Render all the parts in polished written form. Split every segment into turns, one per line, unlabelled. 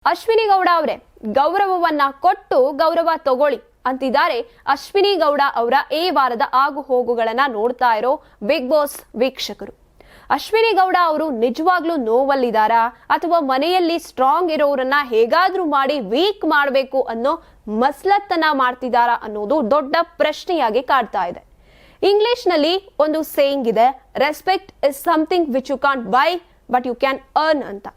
ಅಶ್ವಿನಿ ಗೌಡ ಅವರೇ ಗೌರವವನ್ನ ಕೊಟ್ಟು ಗೌರವ ತಗೊಳ್ಳಿ ಅಂತಿದ್ದಾರೆ ಅಶ್ವಿನಿ ಗೌಡ ಅವರ ಈ ವಾರದ ಆಗು ಹೋಗುಗಳನ್ನ ನೋಡ್ತಾ ಇರೋ ಬಿಗ್ ಬಾಸ್ ವೀಕ್ಷಕರು. ಅಶ್ವಿನಿ ಗೌಡ ಅವರು ನಿಜವಾಗ್ಲೂ ನೋವಲ್ಲಿದ್ದಾರಾ ಅಥವಾ ಮನೆಯಲ್ಲಿ ಸ್ಟ್ರಾಂಗ್ ಇರೋರನ್ನ ಹೇಗಾದ್ರೂ ಮಾಡಿ ವೀಕ್ ಮಾಡಬೇಕು ಅನ್ನೋ ಮಸ್ಲತ್ತನ ಮಾಡ್ತಿದ್ದಾರಾ ಅನ್ನೋದು ದೊಡ್ಡ ಪ್ರಶ್ನೆಯಾಗಿ ಕಾಡ್ತಾ ಇದೆ. ಇಂಗ್ಲಿಷ್ ನಲ್ಲಿ ಒಂದು ಸೇಯಿಂಗ್ ಇದೆ, respect is something which you can't buy but you can earn ಅಂತ.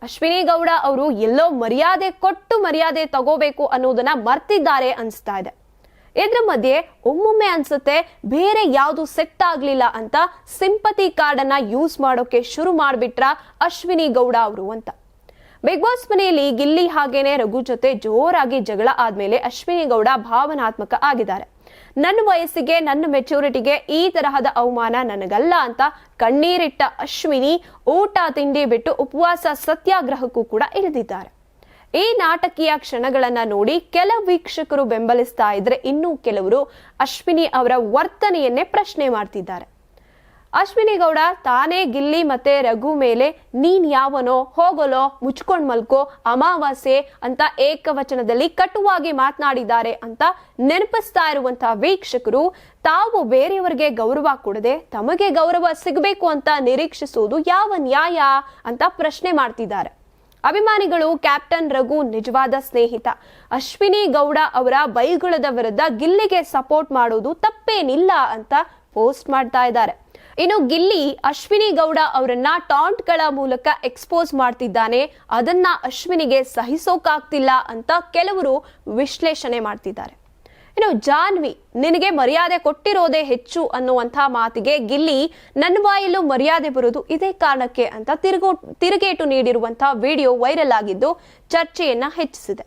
ಅಶ್ವಿನಿ ಗೌಡ ಅವರು ಎಲ್ಲೋ ಮರ್ಯಾದೆ ಕೊಟ್ಟು ಮರ್ಯಾದೆ ತಗೋಬೇಕು ಅನ್ನೋದನ್ನ ಮರ್ತಿದ್ದಾರೆ ಅನ್ಸ್ತಾ ಇದೆ. ಇದ್ರ ಮಧ್ಯೆ ಒಮ್ಮೊಮ್ಮೆ ಅನ್ಸುತ್ತೆ ಬೇರೆ ಯಾವುದು ಸೆಟ್ ಆಗ್ಲಿಲ್ಲ ಅಂತ ಸಿಂಪತಿ ಕಾರ್ಡ್ ಅನ್ನ ಯೂಸ್ ಮಾಡೋಕೆ ಶುರು ಮಾಡ್ಬಿಟ್ರ ಅಶ್ವಿನಿ ಗೌಡ ಅವರು ಅಂತ. ಬಿಗ್ ಬಾಸ್ ಮನೆಯಲ್ಲಿ ಗಿಲ್ಲಿ ಹಾಗೇನೆ ರಘು ಜೊತೆ ಜೋರಾಗಿ ಜಗಳ ಆದ್ಮೇಲೆ ಅಶ್ವಿನಿ ಗೌಡ ಭಾವನಾತ್ಮಕ ಆಗಿದ್ದಾರೆ. ನನ್ನ ವಯಸ್ಸಿಗೆ ನನ್ನ ಮೆಚೂರಿಟಿಗೆ ಈ ತರಹದ ಅವಮಾನ ನನಗಲ್ಲ ಅಂತ ಕಣ್ಣೀರಿಟ್ಟ ಅಶ್ವಿನಿ ಊಟ ತಿಂಡಿ ಬಿಟ್ಟು ಉಪವಾಸ ಸತ್ಯಾಗ್ರಹಕ್ಕೂ ಕೂಡ ಇಳಿದಿದ್ದಾರೆ. ಈ ನಾಟಕೀಯ ಕ್ಷಣಗಳನ್ನ ನೋಡಿ ಕೆಲವು ವೀಕ್ಷಕರು ಬೆಂಬಲಿಸ್ತಾ ಇದ್ರೆ ಇನ್ನು ಕೆಲವರು ಅಶ್ವಿನಿ ಅವರ ವರ್ತನೆಯನ್ನೇ ಪ್ರಶ್ನೆ ಮಾಡ್ತಿದ್ದಾರೆ. ಅಶ್ವಿನಿ ಗೌಡ ತಾನೇ ಗಿಲ್ಲಿ ಮತ್ತೆ ರಘು ಮೇಲೆ ನೀನ್ ಯಾವನೋ ಹೋಗಲೋ ಮುಚ್ಕೊಂಡ್ ಮಲ್ಕೋ ಅಮಾವಾಸ್ಯೆ ಅಂತ ಏಕವಚನದಲ್ಲಿ ಕಟುವಾಗಿ ಮಾತನಾಡಿದ್ದಾರೆ ಅಂತ ನೆನಪಿಸ್ತಾ ಇರುವಂತಹ ವೀಕ್ಷಕರು ತಾವು ಬೇರೆಯವರಿಗೆ ಗೌರವ ಕೊಡದೆ ತಮಗೆ ಗೌರವ ಸಿಗಬೇಕು ಅಂತ ನಿರೀಕ್ಷಿಸುವುದು ಯಾವ ನ್ಯಾಯ ಅಂತ ಪ್ರಶ್ನೆ ಮಾಡ್ತಿದ್ದಾರೆ. ಅಭಿಮಾನಿಗಳು ಕ್ಯಾಪ್ಟನ್ ರಘು ನಿಜವಾದ ಸ್ನೇಹಿತ, ಅಶ್ವಿನಿ ಗೌಡ ಅವರ ಬೈಗುಳದ ವಿರುದ್ಧ ಗಿಲ್ಲಿಗೆ ಸಪೋರ್ಟ್ ಮಾಡೋದು ತಪ್ಪೇನಿಲ್ಲ ಅಂತ ಪೋಸ್ಟ್ ಮಾಡ್ತಾ ಇದ್ದಾರೆ. ಇನ್ನು ಗಿಲ್ಲಿ ಅಶ್ವಿನಿ ಗೌಡ ಅವರನ್ನ ಟಾಂಟ್ ಗಳ ಮೂಲಕ ಎಕ್ಸ್ಪೋಸ್ ಮಾಡ್ತಿದ್ದಾನೆ, ಅದನ್ನ ಅಶ್ವಿನಿಗೆ ಸಹಿಸೋಕಾಗ್ತಿಲ್ಲ ಅಂತ ಕೆಲವರು ವಿಶ್ಲೇಷಣೆ ಮಾಡ್ತಿದ್ದಾರೆ. ಇನ್ನು ಜಾನ್ವಿ ನಿನಗೆ ಮರ್ಯಾದೆ ಕೊಟ್ಟಿರೋದೇ ಹೆಚ್ಚು ಅನ್ನುವಂಥ ಮಾತಿಗೆ ಗಿಲ್ಲಿ ನನ್ನ ಬಾಯಲ್ಲೂ ಮರ್ಯಾದೆ ಬರೋದು ಇದೇ ಕಾರಣಕ್ಕೆ ಅಂತ ತಿರುಗೇಟು ನೀಡಿರುವಂತಹ ವಿಡಿಯೋ ವೈರಲ್ ಆಗಿದ್ದು ಚರ್ಚೆಯನ್ನ ಹೆಚ್ಚಿಸಿದೆ.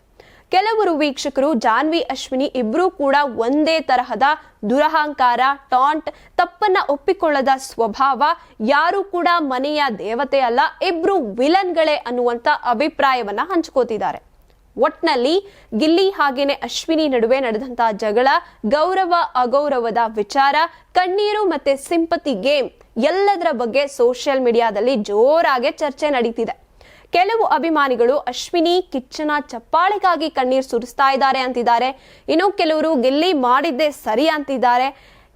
ಕೆಲವರು ವೀಕ್ಷಕರು ಜಾನ್ವಿ ಅಶ್ವಿನಿ ಇಬ್ರು ಕೂಡ ಒಂದೇ ತರಹದ ದುರಹಂಕಾರ, ಟಾಂಟ್, ತಪ್ಪನ್ನ ಒಪ್ಪಿಕೊಳ್ಳದ ಸ್ವಭಾವ, ಯಾರು ಕೂಡ ಮನೆಯ ದೇವತೆ ಅಲ್ಲ, ಇಬ್ರು ವಿಲನ್ಗಳೇ ಅನ್ನುವಂತ ಅಭಿಪ್ರಾಯವನ್ನ ಹಂಚ್ಕೋತಿದ್ದಾರೆ. ಒಟ್ನಲ್ಲಿ ಗಿಲ್ಲಿ ಹಾಗೇನೆ ಅಶ್ವಿನಿ ನಡುವೆ ನಡೆದಂತಹ ಜಗಳ, ಗೌರವ ಅಗೌರವದ ವಿಚಾರ, ಕಣ್ಣೀರು ಮತ್ತೆ ಸಿಂಪತಿ ಗೇಮ್ ಎಲ್ಲದರ ಬಗ್ಗೆ ಸೋಷಿಯಲ್ ಮೀಡಿಯಾದಲ್ಲಿ ಜೋರಾಗಿ ಚರ್ಚೆ ನಡೀತಿದೆ. ಕೆಲವು ಅಭಿಮಾನಿಗಳು ಅಶ್ವಿನಿ ಕಿಚ್ಚನ ಚಪ್ಪಾಳೆಗಾಗಿ ಕಣ್ಣೀರು ಸುರಿಸ್ತಾ ಇದ್ದಾರೆ ಅಂತಿದ್ದಾರೆ. ಇನ್ನು ಕೆಲವರು ಗಿಲ್ಲಿ ಮಾಡಿದ್ದೇ ಸರಿ ಅಂತಿದ್ದಾರೆ.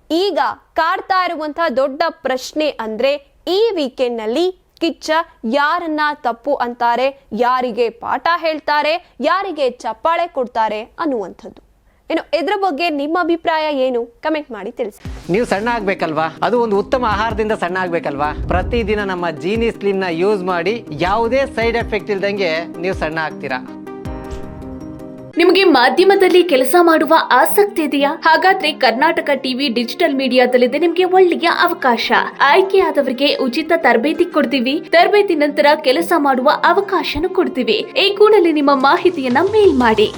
ಈಗ ಕಾಡ್ತಾ ಇರುವಂತಹ ದೊಡ್ಡ ಪ್ರಶ್ನೆ ಅಂದ್ರೆ ಈ ವೀಕೆಂಡ್ ನಲ್ಲಿ ಕಿಚ್ಚ ಯಾರನ್ನ ತಪ್ಪು ಅಂತಾರೆ, ಯಾರಿಗೆ ಪಾಠ ಹೇಳ್ತಾರೆ, ಯಾರಿಗೆ ಚಪ್ಪಾಳೆ ಕೊಡ್ತಾರೆ ಅನ್ನುವಂಥದ್ದು. ಇನ್ನು ಇದ್ರ ಬಗ್ಗೆ ನಿಮ್ಮ ಅಭಿಪ್ರಾಯ ಏನು? ಕಮೆಂಟ್ ಮಾಡಿ ತಿಳಿಸಿ.
ನೀವು ಸಣ್ಣ ಆಗ್ಬೇಕಲ್ವಾ, ಅದು ಒಂದು ಉತ್ತಮ ಆಹಾರದಿಂದ ಸಣ್ಣ ಆಗ್ಬೇಕಲ್ವಾ. ಪ್ರತಿದಿನ ನಮ್ಮ ಜೀನಿ ಸ್ಲಿಮ್ ನ ಯೂಸ್ ಮಾಡಿ ಯಾವುದೇ ಸೈಡ್ ಎಫೆಕ್ಟ್ ಇಲ್ದಂಗೆ ನೀವು ಸಣ್ಣ ಆಗ್ತೀರಾ.
ನಿಮಗೆ ಮಾಧ್ಯಮದಲ್ಲಿ ಕೆಲಸ ಮಾಡುವ ಆಸಕ್ತಿ ಇದೆಯಾ? ಹಾಗಾದ್ರೆ ಕರ್ನಾಟಕ ಟಿವಿ ಡಿಜಿಟಲ್ ಮೀಡಿಯಾದಲ್ಲಿದೆ ನಿಮಗೆ ಒಳ್ಳೆಯ ಅವಕಾಶ. ಆಯ್ಕೆಯಾದವರಿಗೆ ಉಚಿತ ತರಬೇತಿ ಕೊಡ್ತೀವಿ. ತರಬೇತಿ ನಂತರ ಕೆಲಸ ಮಾಡುವ ಅವಕಾಶನೂ ಕೊಡ್ತೀವಿ. ಈ ಕೂಡಲೇ ನಿಮ್ಮ ಮಾಹಿತಿಯನ್ನ ಮೇಲ್ ಮಾಡಿ.